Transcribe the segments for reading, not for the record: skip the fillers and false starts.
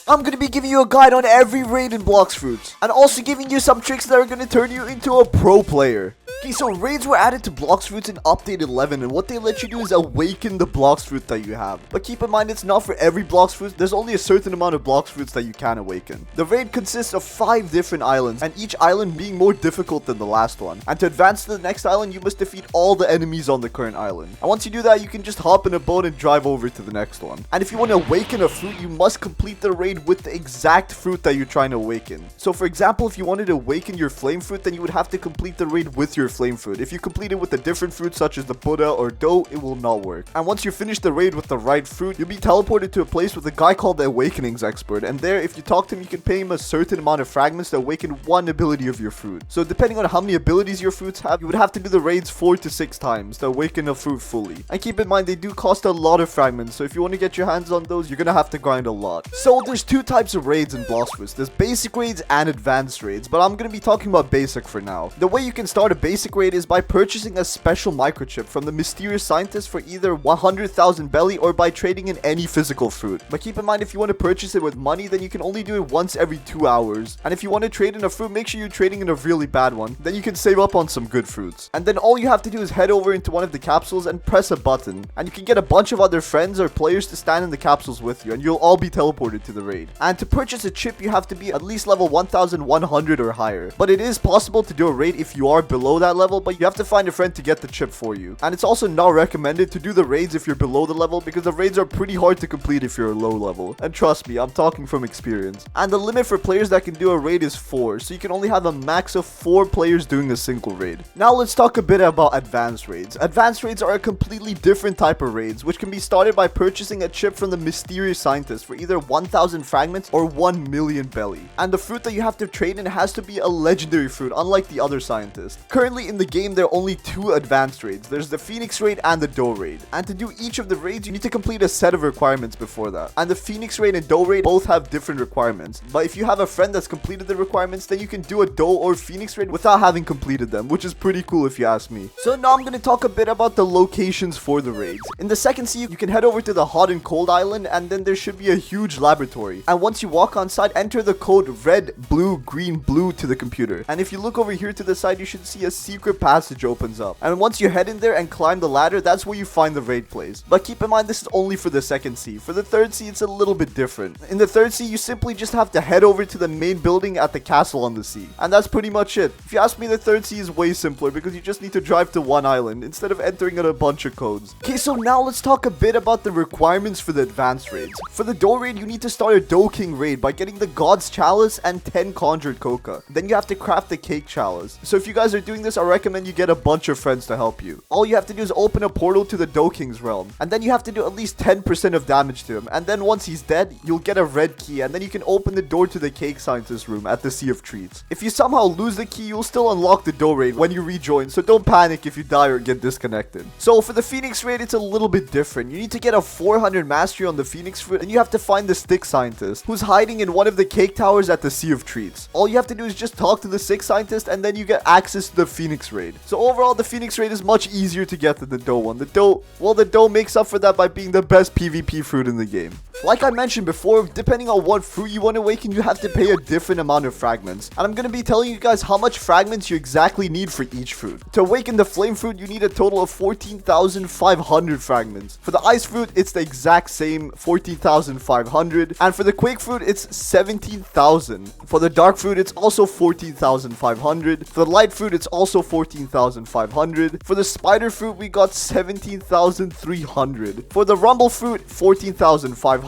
I'm going to be giving you a guide on every raid in Blox Fruits, and also giving you some tricks that are going to turn you into a pro player. Okay, so raids were added to Blox Fruits in update 11, and what they let you do is awaken the Blox Fruit that you have. But keep in mind, it's not for every Blox Fruit. There's only a certain amount of Blox Fruits that you can awaken. The raid consists of 5 different islands, and each island being more difficult than the last one. And to advance to the next island, you must defeat all the enemies on the current island. And once you do that, you can just hop in a boat and drive over to the next one. And if you want to awaken a fruit, you must complete the raid with the exact fruit that you're trying to awaken. So for example, if you wanted to awaken your flame fruit, then you would have to complete the raid with your flame fruit. If you complete it with a different fruit such as the Buddha or dough, it will not work. And once you finish the raid with the right fruit, you'll be teleported to a place with a guy called the Awakenings Expert, and there, if you talk to him, you can pay him a certain amount of fragments to awaken one ability of your fruit. So depending on how many abilities your fruits have, you would have to do the raids 4 to 6 times to awaken a fruit fully. And keep in mind, they do cost a lot of fragments, so if you want to get your hands on those, you're gonna have to grind a lot. So there's 2 types of raids in Blox Fruits. There's basic raids and advanced raids, but I'm gonna be talking about basic for now. The way you can start a basic raid is by purchasing a special microchip from the mysterious scientist for either 100,000 belly or by trading in any physical fruit. But keep in mind, if you want to purchase it with money, then you can only do it once every 2 hours. And if you want to trade in a fruit, make sure you're trading in a really bad one. Then you can save up on some good fruits. And then all you have to do is head over into one of the capsules and press a button. And you can get a bunch of other friends or players to stand in the capsules with you, and you'll all be teleported to the raid. And to purchase a chip, you have to be at least level 1100 or higher. But it is possible to do a raid if you are below that level, but you have to find a friend to get the chip for you. And it's also not recommended to do the raids if you're below the level, because the raids are pretty hard to complete if you're low level. And trust me, I'm talking from experience. And the limit for players that can do a raid is 4, so you can only have a max of 4 players doing a single raid. Now let's talk a bit about advanced raids. Advanced raids are a completely different type of raids, which can be started by purchasing a chip from the mysterious scientist for either 1000 fragments or 1 million belly. And the fruit that you have to trade in has to be a legendary fruit, unlike the other scientist. Currently in the game, there are only 2 advanced raids. There's the Phoenix raid and the Dough raid. And to do each of the raids, you need to complete a set of requirements before that. And the Phoenix raid and Dough raid both have different requirements. But if you have a friend that's completed the requirements, then you can do a Dough or Phoenix raid without having completed them, which is pretty cool if you ask me. So now I'm going to talk a bit about the locations for the raids. In the second sea, you can head over to the hot and cold island, and then there should be a huge laboratory. And once you walk on site, enter the code red, blue, green, blue to the computer. And if you look over here to the side, you should see a secret passage opens up. And once you head in there and climb the ladder, that's where you find the raid place. But keep in mind, this is only for the second sea. For the third sea, it's a little bit different. In the third sea, you simply just have to head over to the main building at the castle on the sea. And that's pretty much it. If you ask me, the third sea is way simpler because you just need to drive to one island instead of entering in a bunch of codes. Okay, so now let's talk a bit about the requirements for the advanced raids. For the Dough raid, you need to start a Dough King raid by getting the God's Chalice and 10 conjured coca. Then you have to craft the Cake Chalice. So if you guys are doing this, I recommend you get a bunch of friends to help you. All you have to do is open a portal to the Dough King's realm, and then you have to do at least 10% of damage to him, and then once he's dead, you'll get a red key, and then you can open the door to the Cake Scientist room at the Sea of Treats. If you somehow lose the key, you'll still unlock the Dough raid when you rejoin, so don't panic if you die or get disconnected. So for the Phoenix raid, it's a little bit different. You need to get a 400 mastery on the Phoenix fruit, and you have to find the Stick Scientist, who's hiding in one of the cake towers at the Sea of Treats. All you have to do is just talk to the Stick Scientist, and then you get access to the Phoenix raid. So overall, the Phoenix raid is much easier to get than the Dough one. The Dough makes up for that by being the best PvP fruit in the game. Like I mentioned before, depending on what fruit you want to awaken, you have to pay a different amount of fragments. And I'm going to be telling you guys how much fragments you exactly need for each fruit. To awaken the flame fruit, you need a total of 14,500 fragments. For the ice fruit, it's the exact same 14,500. And for the quake fruit, it's 17,000. For the dark fruit, it's also 14,500. For the light fruit, it's also 14,500. For the spider fruit, we got 17,300. For the rumble fruit, 14,500.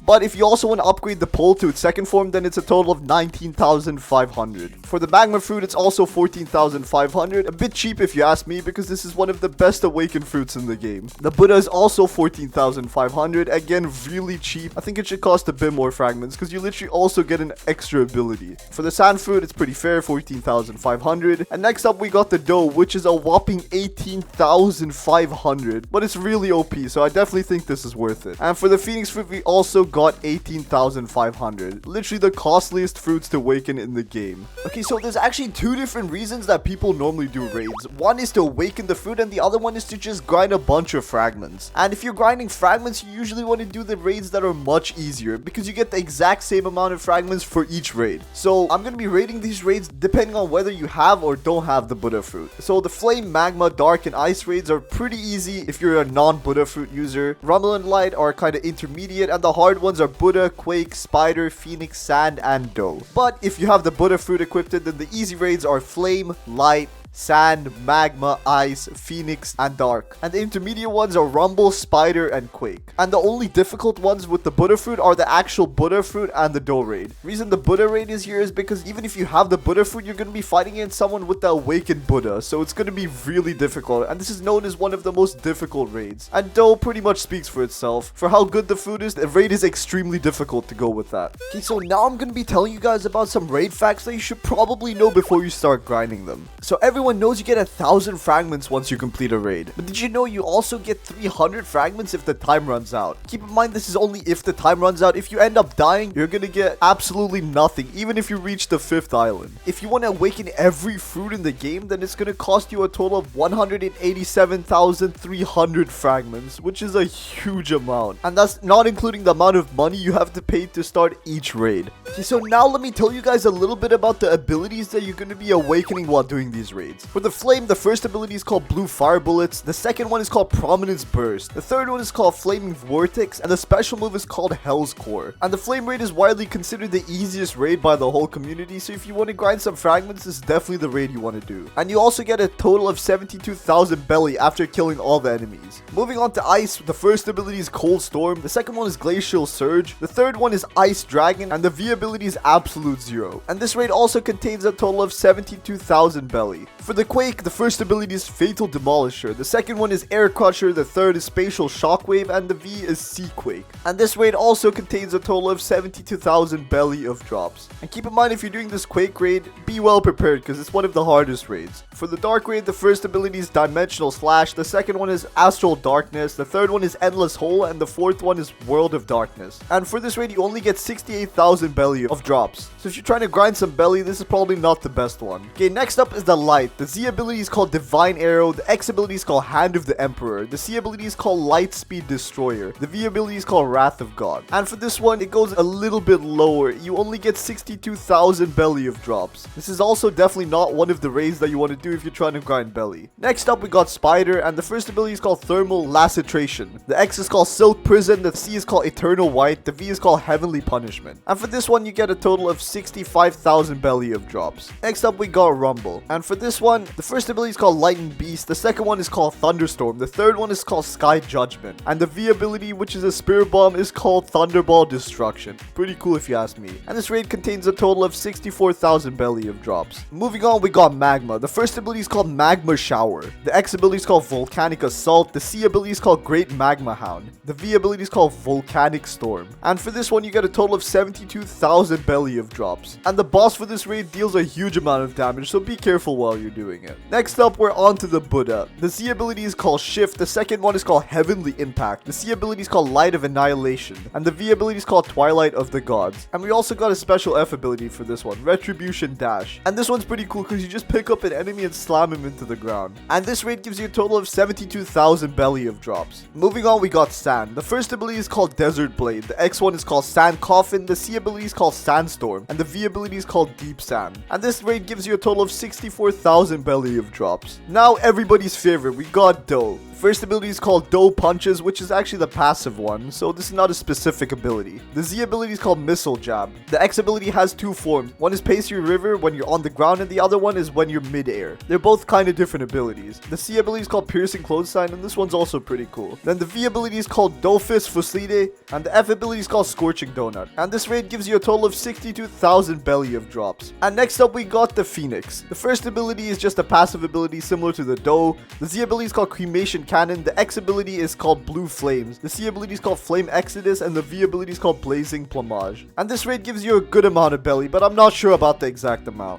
But if you also want to upgrade the pole to its second form, then it's a total of 19,500. For the magma fruit, it's also 14,500. A bit cheap if you ask me, because this is one of the best awakened fruits in the game. The Buddha is also 14,500. Again, really cheap. I think it should cost a bit more fragments because you literally also get an extra ability. For the sand fruit, it's pretty fair, 14,500. And next up, we got the Dough, which is a whopping 18,500. But it's really OP, so I definitely think this is worth it. And for the Phoenix fruit, we we also got 18,500. Literally the costliest fruits to awaken in the game. Okay, so there's actually two different reasons that people normally do raids. One is to awaken the fruit and the other one is to just grind a bunch of fragments. And if you're grinding fragments, you usually want to do the raids that are much easier because you get the exact same amount of fragments for each raid. So I'm going to be raiding these raids depending on whether you have or don't have the Buddha fruit. So the flame, magma, dark, and ice raids are pretty easy if you're a non-Buddha fruit user. Rumble and light are kind of intermediate, and the hard ones are Buddha, quake, spider, phoenix, sand, and dough. But if you have the Buddha fruit equipped, then the easy raids are flame, light, sand, magma, ice, phoenix, and dark. And the intermediate ones are rumble, spider, and quake. And the only difficult ones with the Buddha fruit are the actual Buddha fruit and the dough raid. Reason the Buddha raid is here is because even if you have the Buddha fruit, you're going to be fighting against someone with the awakened Buddha, so it's going to be really difficult, and this is known as one of the most difficult raids. And dough pretty much speaks for itself. For how good the food is, the raid is extremely difficult to go with that. Okay, so now I'm going to be telling you guys about some raid facts that you should probably know before you start grinding them. So everyone knows you get 1,000 fragments once you complete a raid, but did you know you also get 300 fragments if the time runs out? Keep in mind this is only if the time runs out. If you end up dying, you're gonna get absolutely nothing, even if you reach the 5th island. If you want to awaken every fruit in the game, then it's gonna cost you a total of 187,300 fragments, which is a huge amount, and that's not including the amount of money you have to pay to start each raid. Okay, so now let me tell you guys a little bit about the abilities that you're gonna be awakening while doing these raids. For the flame, the first ability is called blue fire bullets, the second one is called prominence burst, the third one is called flaming vortex, and the special move is called hell's core. And the flame raid is widely considered the easiest raid by the whole community, so if you want to grind some fragments, this is definitely the raid you want to do. And you also get a total of 72,000 belly after killing all the enemies. Moving on to ice, the first ability is cold storm, the second one is glacial surge, the third one is ice dragon, and the V ability is absolute zero. And this raid also contains a total of 72,000 belly. For the quake, the first ability is fatal demolisher, the second one is air crusher, the third is spatial shockwave, and the V is sea quake. And this raid also contains a total of 72,000 belly of drops. And keep in mind, if you're doing this quake raid, be well prepared because it's one of the hardest raids. For the dark raid, the first ability is dimensional slash, the second one is astral darkness, the third one is endless hole, and the fourth one is world of darkness. And for this raid, you only get 68,000 belly of drops. So if you're trying to grind some belly, this is probably not the best one. Okay, next up is the light. The Z ability is called divine arrow, the X ability is called hand of the emperor, the C ability is called light speed destroyer, the V ability is called wrath of god. And for this one, it goes a little bit lower. You only get 62,000 belly of drops. This is also definitely not one of the raids that you want to do if you're trying to grind belly. Next up, we got spider, and the first ability is called thermal lacetration, the X is called silk prison, the C is called eternal white, the V is called heavenly punishment. And for this one, you get a total of 65,000 belly of drops. Next up, we got rumble, and for this one, the first ability is called lightning beast, the second one is called thunderstorm, the third one is called sky judgment, and the V ability, which is a spirit bomb, is called thunderball destruction. Pretty cool if you ask me. And this raid contains a total of 64,000 belly of drops. Moving on, we got magma. The first ability is called magma shower, the X ability is called volcanic assault, the C ability is called great magma hound, the V ability is called volcanic storm. And for this one, you get a total of 72,000 belly of drops. And the boss for this raid deals a huge amount of damage, so be careful while you're doing it. Next up, we're on to the Buddha. The Z ability is called shift, the second one is called heavenly impact, the C ability is called light of annihilation, and the V ability is called twilight of the gods. And we also got a special F ability for this one, retribution dash. And this one's pretty cool because you just pick up an enemy and slam him into the ground. And this raid gives you a total of 72,000 belly of drops. Moving on, we got sand. The first ability is called desert blade, the X one is called sand coffin, the C ability is called sandstorm, and the V ability is called deep sand. And this raid gives you a total of 64,000 belly of drops. Now everybody's favorite, we got dough. First ability is called dough punches, which is actually the passive one, so this is not a specific ability. The Z ability is called missile jab. The X ability has two forms. One is pace your river when you're on the ground, and the other one is when you're mid-air. They're both kind of different abilities. The C ability is called piercing clothesline, and this one's also pretty cool. Then the V ability is called Dofus Fuslide, and the F ability is called scorching donut. And this raid gives you a total of 62,000 belly of drops. And next up, we got the Phoenix. The first ability is just a passive ability similar to the dough. The Z ability is called cremation cannon, the X ability is called blue flames, the C ability is called flame exodus, and the V ability is called blazing plumage. And this raid gives you a good amount of belly, but I'm not sure about the exact amount.